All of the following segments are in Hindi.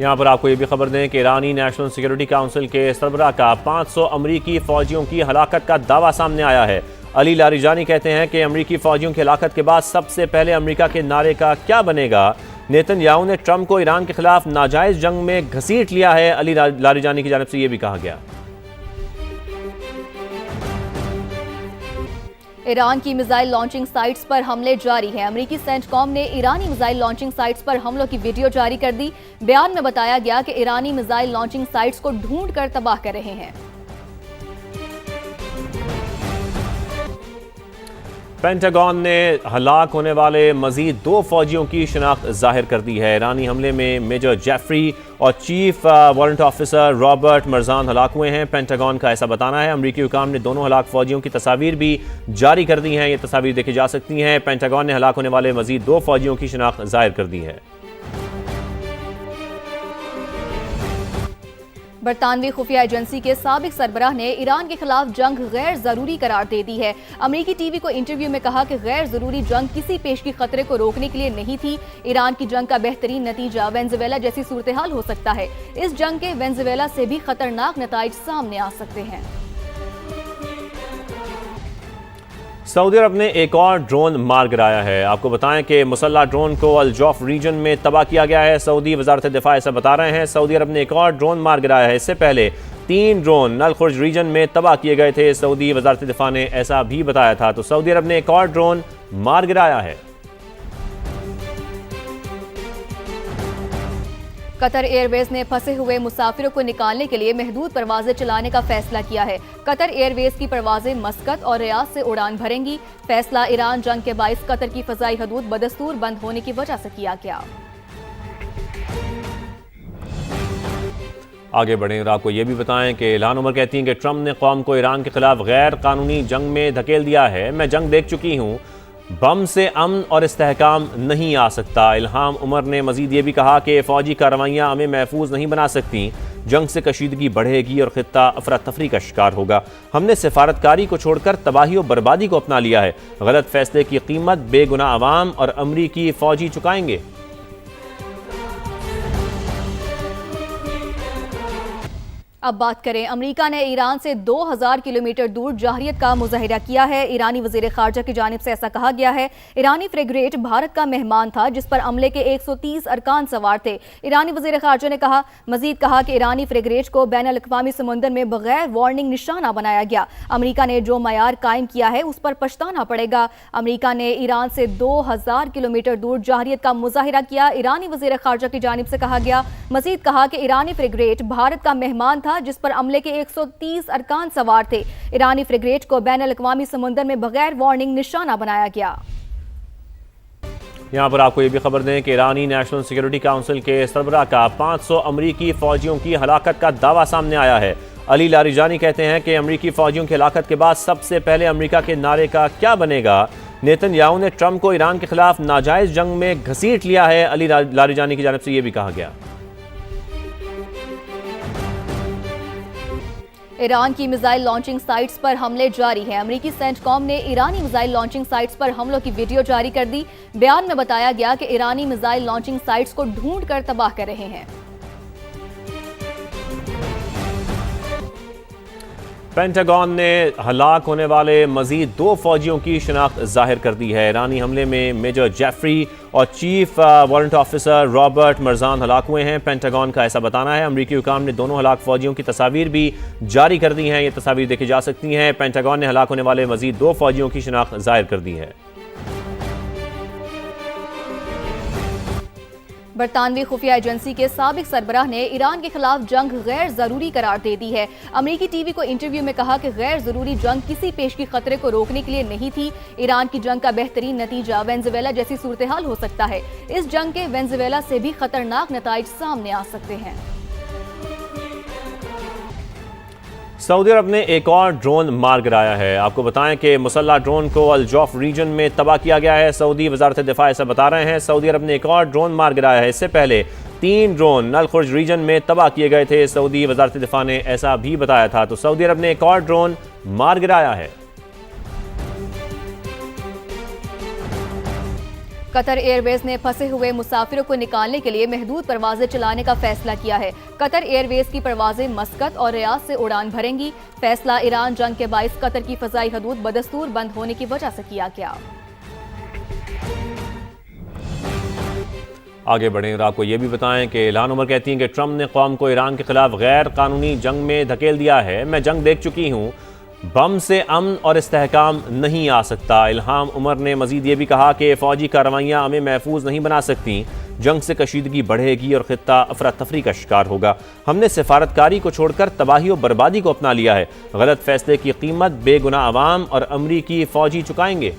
यहाँ पर आपको ये भी खबर दें कि ईरानी नेशनल सिक्योरिटी काउंसिल के सरबराह का 500 अमरीकी फौजियों की हलाकत का दावा सामने आया है। अली लारिजानी कहते हैं कि अमरीकी फौजियों की हलाकत के बाद सबसे पहले अमरीका के नारे का क्या बनेगा। नेतन्याहू ने ट्रंप को ईरान के खिलाफ नाजायज जंग में घसीट लिया है। अली लारिजानी की जानिब से यह भी कहा गया। ईरान की मिसाइल लॉन्चिंग साइट्स पर हमले जारी हैं। अमेरिकी सेंटकॉम ने ईरानी मिसाइल लॉन्चिंग साइट्स पर हमलों की वीडियो जारी कर दी। बयान में बताया गया कि ईरानी मिसाइल लॉन्चिंग साइट्स को ढूंढकर तबाह कर रहे हैं। पेंटागन ने हलाक होने वाले मजीद 2 फौजियों की शनाख्त जाहिर कर दी है। ईरानी हमले में मेजर जेफरी और chief warrant officer Robert Marjan हलाक हुए हैं। पेंटागन का ऐसा बताना है। अमरीकी हुकाम ने दोनों हलाक फौजियों की तस्वीर भी जारी कर दी हैं। ये तस्वीर देखी जा सकती हैं। पेंटागन ने हलाक होने वाले मजीद 2 फौजियों की शनाख्त जाहिर कर दी है। बरतानवी खुफिया एजेंसी के साबिक सरबराह ने ईरान के खिलाफ जंग गैर जरूरी करार दे दी है। अमेरिकी टीवी को इंटरव्यू में कहा कि गैर जरूरी जंग किसी पेशगी खतरे को रोकने के लिए नहीं थी। ईरान की जंग का बेहतरीन नतीजा वेनेजुएला जैसी सूरत हाल हो सकता है। इस जंग के वेनेजुएला से भी खतरनाक नताइज सामने आ सकते हैं। सऊदी अरब ने एक और ड्रोन मार गिराया है। आपको बताएं कि मुसल्ला ड्रोन को अल जौफ रीजन में तबाह किया गया है। सऊदी वजारत दिफा ऐसा बता रहे हैं। सऊदी अरब ने एक और ड्रोन मार गिराया है। इससे पहले 3 ड्रोन नल खुर्ज रीजन में तबाह किए गए थे। सऊदी वजारत दिफा ने ऐसा भी बताया था। तो सऊदी अरब ने एक और ड्रोन मार गिराया है। कतर एयरवेज ने फंसे हुए मुसाफिरों को निकालने के लिए महदूद परवाजें चलाने का फैसला किया है। कतर एयरवेज की परवाजें मस्कत और रियाद से उड़ान भरेंगी। फैसला ईरान जंग के बाइस कतर की फजाई हदूद बदस्तूर बंद होने की वजह से किया गया। आगे बढ़ें और आपको ये भी बताएं कि इल्हान उमर कहती हैं कि ट्रंप ने कौम को ईरान के खिलाफ गैर कानूनी जंग में धकेल दिया है। मैं जंग देख चुकी हूँ, बम से अमन और इस्तेहकाम नहीं आ सकता। इल्हाम उमर ने मजीद ये भी कहा कि फौजी कार्रवाइयाँ हमें महफूज नहीं बना सकती। जंग से कशीदगी बढ़ेगी और खित्ता अफरा तफरी का शिकार होगा। हमने सिफारतकारी को छोड़कर तबाही और बर्बादी को अपना लिया है। गलत फैसले की कीमत बेगुनाह अवाम और अमरीकी फौजी चुकाएंगे। अब बात करें, अमेरिका ने ईरान से 2000 किलोमीटर दूर जाहरियत का मुजाहिरा किया है। ईरानी वजीर खारजा की जानिब से ऐसा कहा गया है। ईरानी फ्रिगेट भारत का मेहमान था जिस पर अमले के 130 अरकान सवार थे। ईरानी वजीर खारजा ने मजीद कहा कि ईरानी फ्रिगेट को बैनुल अक़वामी समुंदर में बगैर वार्निंग निशाना बनाया गया। अमेरिका ने जो मयार कायम किया है उस पर पछताना पड़ेगा। अमेरिका ने ईरान से 2000 किलोमीटर दूर जाहरियत का मुजाहिरा किया। ईरानी वजीर खारजा की जानिब से कहा गया। मजीद कहा कि ईरानी फ्रिगेट भारत का मेहमान था जिस पर अमले के 130 अरकान सवार थे। ईरानी फ्रिगेट को बैनुल अक़वामी समुंदर में बगैर वार्निंग निशाना बनाया गया। यहाँ पर आपको ये भी खबर दें कि ईरानी नेशनल सिक्योरिटी काउंसिल के सरबराह का 500 अमरीकी फौजियों की हलाकत का दावा सामने आया है। अली लारिजानी कहते हैं कि अमरीकी फौजियों की हलाकत के बाद सबसे पहले अमरीका के नारे का क्या बनेगा। नेतन्याहू ने ट्रंप को ईरान के खिलाफ नाजायज जंग में घसीट लिया है। अली लारिजानी की जानिब से यह भी कहा गया। ईरान की मिसाइल लॉन्चिंग साइट्स पर हमले जारी हैं। अमेरिकी सेंटकॉम ने ईरानी मिसाइल लॉन्चिंग साइट्स पर हमलों की वीडियो जारी कर दी। बयान में बताया गया कि ईरानी मिसाइल लॉन्चिंग साइट्स को ढूंढकर तबाह कर रहे हैं। पेंटागन ने हलाक होने वाले मजीद 2 फौजियों की शनाख्त जाहिर कर दी है। ईरानी हमले में मेजर जेफरी और chief warrant officer Robert Marjan हलाक हुए हैं। पेंटागन का ऐसा बताना है। अमरीकी हुकाम ने दोनों हलाक फौजियों की तस्वीर भी जारी कर दी हैं। ये तस्वीर देखी जा सकती हैं। पेंटागन ने हलाक होने वाले मजीद 2 फौजियों की शनाख्त जाहिर कर दी है। बरतानवी खुफिया एजेंसी के साबिक सरबराह ने ईरान के खिलाफ जंग गैर जरूरी करार दे दी है। अमेरिकी टीवी को इंटरव्यू में कहा कि गैर जरूरी जंग किसी पेशगी खतरे को रोकने के लिए नहीं थी। ईरान की जंग का बेहतरीन नतीजा वेनेजुएला जैसी सूरत हाल हो सकता है। इस जंग के वेनेजुएला से भी खतरनाक नताइज सामने आ सकते हैं। सऊदी अरब ने एक और ड्रोन मार गिराया है। आपको बताएं कि मुसल्ला ड्रोन को अल जौफ रीजन में तबाह किया गया है। सऊदी वजारत दिफा ऐसा बता रहे हैं। सऊदी अरब ने एक और ड्रोन मार गिराया है। इससे पहले 3 ड्रोन नल खुर्ज रीजन में तबाह किए गए थे। सऊदी वजारत दिफा ने ऐसा भी बताया था। तो सऊदी अरब ने एक और ड्रोन मार गिराया है। कतर एयरवेज ने फंसे हुए मुसाफिरों को निकालने के लिए महदूद परवाजें चलाने का फैसला किया है। कतर एयरवेज की परवाजें मस्कत और रियाद से उड़ान भरेंगी। फैसला ईरान जंग के बाइस कतर की फजाई हदूद बदस्तूर बंद होने की वजह से किया गया। आगे बढ़ें और आपको ये भी बताएं कि इल्हान उमर कहती हैं कि ट्रंप ने कौम को ईरान के खिलाफ गैर कानूनी जंग में धकेल दिया है। मैं जंग देख चुकी हूँ, बम से अमन और इस्तेहकाम नहीं आ सकता। इल्हाम उमर ने मजीद ये भी कहा कि फौजी कार्रवाइयाँ हमें महफूज नहीं बना सकती। जंग से कशीदगी बढ़ेगी और खित्ता अफरा तफरी का शिकार होगा। हमने सिफारतकारी को छोड़कर तबाही और बर्बादी को अपना लिया है। गलत फैसले की कीमत बेगुनाह अवाम और अमरीकी फौजी चुकाएंगे।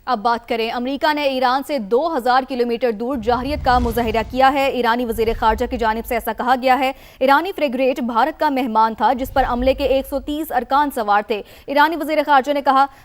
अब बात करें, अमेरिका ने ईरान से 2000 किलोमीटर दूर जारहियत का मुजाहिरा किया है। ईरानी वजीर खारजा की जानिब से ऐसा कहा गया है। ईरानी फ्रिगेट भारत का मेहमान था जिस पर अमले के 130 अरकान सवार थे। ईरानी वजीर खारजा ने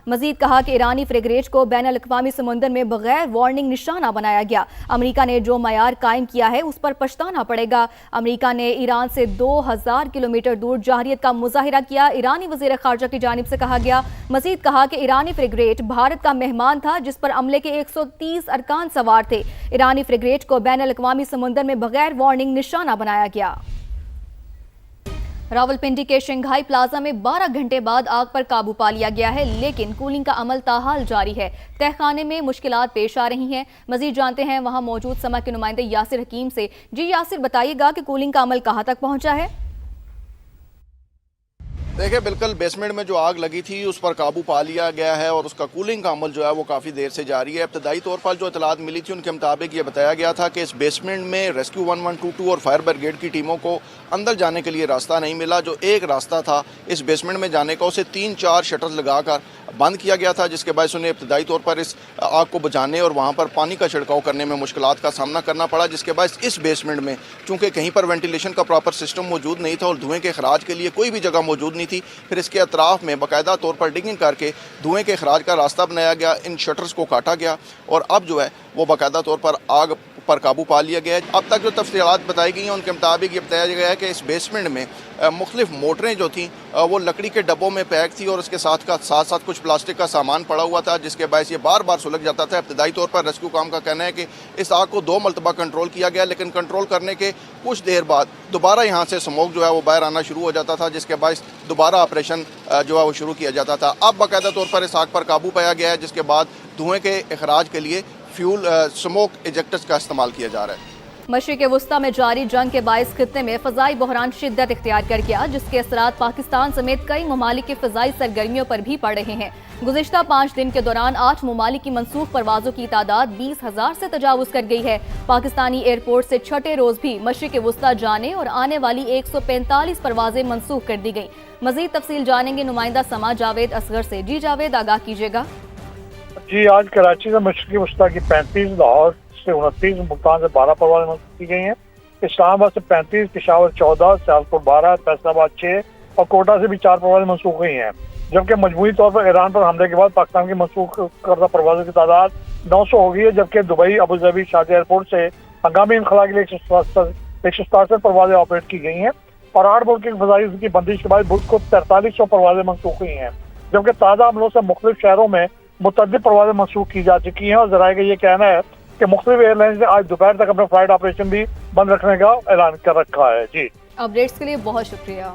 मजीद कहा कि ईरानी फ्रिगेट को बैन अल-अक़वामी समुंदर में बगैर वार्निंग निशाना बनाया गया। अमेरिका ने जो मयार कायम किया है उस पर पछताना पड़ेगा। अमेरिका ने ईरान से 2000 किलोमीटर दूर जारहियत का मुजाहिरा किया। ईरानी वजीर खारजा की जानिब से कहा गया। मजीद कहा कि ईरानी फ्रिगेट भारत का मेहमान था जिस पर अमले के 130 अरकान सवार थे। ईरानी फ्रिगेट को बैन अल-अक़वामी समुंदर में बगैर वार्निंग निशाना बनाया गया। रावलपिंडी के शंघाई प्लाजा में 12 घंटे बाद आग पर काबू पा लिया गया है, लेकिन कूलिंग का अमल ताहाल जारी है। तहखाने में मुश्किलात पेश आ रही हैं। मजीद जानते हैं वहां मौजूद समा के नुमाइंदे यासिर हकीम से। जी यासिर, बताइएगा कि कूलिंग का अमल कहां तक पहुंचा है? देखिए, बिल्कुल बेसमेंट में जो आग लगी थी उस पर काबू पा लिया गया है और उसका कूलिंग का अमल जो है वो काफ़ी देर से जारी है। इब्तदाई तौर पर जो इतलात मिली थी उनके मुताबिक ये बताया गया था कि इस बेसमेंट में रेस्क्यू 1122 और फायर ब्रिगेड की टीमों को अंदर जाने के लिए रास्ता नहीं मिला। जो एक रास्ता था इस बेसमेंट में जाने का, उसे 3-4 शटर्स लगाकर बंद किया गया था, जिसके बायस उन्हें इब्तदाई तौर पर इस आग को बुझाने और वहाँ पर पानी का छिड़काव करने में मुश्किलात का सामना करना पड़ा। जिसके बायस इस बेसमेंट में चूँकि कहीं पर वेंटिलेशन का प्रॉपर सिस्टम मौजूद नहीं था और धुएँ के खराज के लिए कोई भी जगह मौजूद नहीं थी, फिर इसके अतराफ में बाकायदा तौर पर डिगिंग करके धुएँ के खराज का रास्ता बनाया गया। इन शटर्स को काटा गया और अब जो है वो बाकायदा तौर पर आग पर काबू पा लिया गया है। अब तक जो तफसीलात बताई गई हैं उनके मुताबिक ये बताया गया है कि इस बेसमेंट में मुख्तलिफ मोटरें जो थीं वो लकड़ी के डब्बों में पैक थी और उसके साथ साथ कुछ प्लास्टिक का सामान पड़ा हुआ था, जिसके बायस ये बार बार सुलग जाता था। इब्तदाई तौर पर रेस्क्यू काम का कहना है कि इस आग को 2 मरतबा कंट्रोल किया गया, लेकिन कंट्रोल करने के कुछ देर बाद दोबारा यहाँ से स्मोक जो है वो बाहर आना शुरू हो जाता था, जिसके बायस दोबारा ऑपरेशन जो है वो शुरू किया जाता था। अब बाकायदा तौर पर इस आग पर काबू पाया गया है, जिसके बाद धुएँ के अखराज के लिए फ्यूल स्मोक इजेक्टर्स का इस्तेमाल किया जा रहा है। मशरिक़ वुस्ता में जारी जंग के बाइस खित्ते में फ़ज़ाई बहरान शिद्दत इख्तियार कर गया, जिसके असरात पाकिस्तान समेत कई ममालिक की फ़ज़ाई सरगर्मियों पर भी पड़ रहे हैं। गुज़िश्ता 5 दिन के दौरान 8 ममालिक की मनसूख परवाज़ों की तादाद 20,000 से तजावुज़ कर गई है। पाकिस्तानी एयरपोर्ट से छठे रोज़ भी मशरिक़ वुस्ता जाने और आने वाली 145 परवाज़ें मनसूख कर दी गई। मज़ीद तफसील जानेंगे नुमाइंदा समा जावेद असगर से। जी जावेद, आगाह कीजिएगा। जी, आज कराची से मशरिक़ वुस्ता की 35, लाहौर से 29, मुल्तान से 12 परवाज़ें मंसूख की गई हैं। इस्लामाबाद से 35, पेशावर 14, सियालकोट 12, फैसलाबाद 6 और कोटा से भी 4 परवाज़ें मंसूख हुई हैं। जबकि मजमूई तौर पर ईरान पर हमले के बाद पाकिस्तान की मंसूख करदा परवाज़ों की तादाद 900 हो गई है, जबकि Dubai, Abu Dhabi, Sharjah airport से हंगामी इनखला के लिए 167 परवाज़ें ऑपरेट की गई हैं और 8 मुल्क की फ़ज़ाई की बंदिश के बाद मुल्क को 4300 परवाज़ें मंसूख हुई हैं। जबकि ताज़ा हमलों से मुख्तलिफ शहरों में मुतअद्दिद परवाज़ें मंसूख की जा चुकी हैं और ज़राए का ये कहना है कि मुख्तलिफ एयरलाइंस ने आज दोपहर तक अपना फ्लाइट ऑपरेशन भी बंद रखने का ऐलान कर रखा है। जी, अपडेट्स के लिए बहुत शुक्रिया।